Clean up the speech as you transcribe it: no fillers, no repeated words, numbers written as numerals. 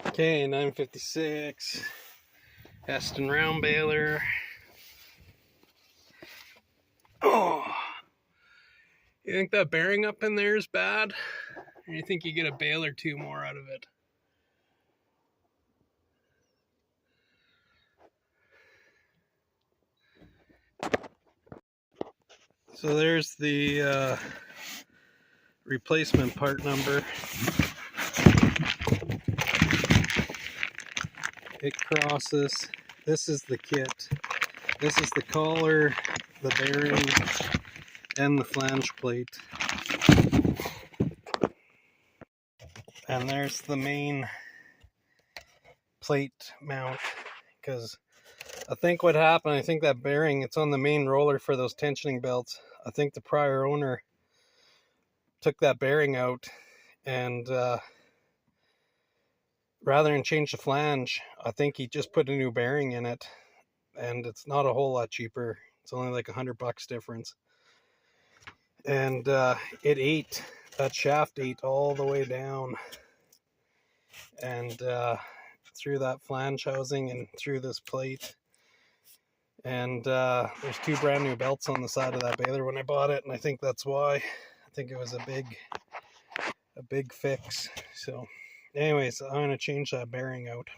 Okay, 956 Hesston round baler. Oh, you think that bearing up in there is bad? Or you think you get a bale or two more out of it? So there's the replacement part number. It crosses. This is the kit. This is the collar, the bearing, and the flange plate. And there's the main plate mount, because I think what happened, I think that bearing, it's on the main roller for those tensioning belts. I think the prior owner took that bearing out and rather than change the flange, I think he just put a new bearing in it, and it's not a whole lot cheaper. It's only like $100 difference. And that shaft ate all the way down and through that flange housing and through this plate. And there's two brand new belts on the side of that baler when I bought it, and I think that's why. I think it was a big fix. So anyways, I'm going to change that bearing out.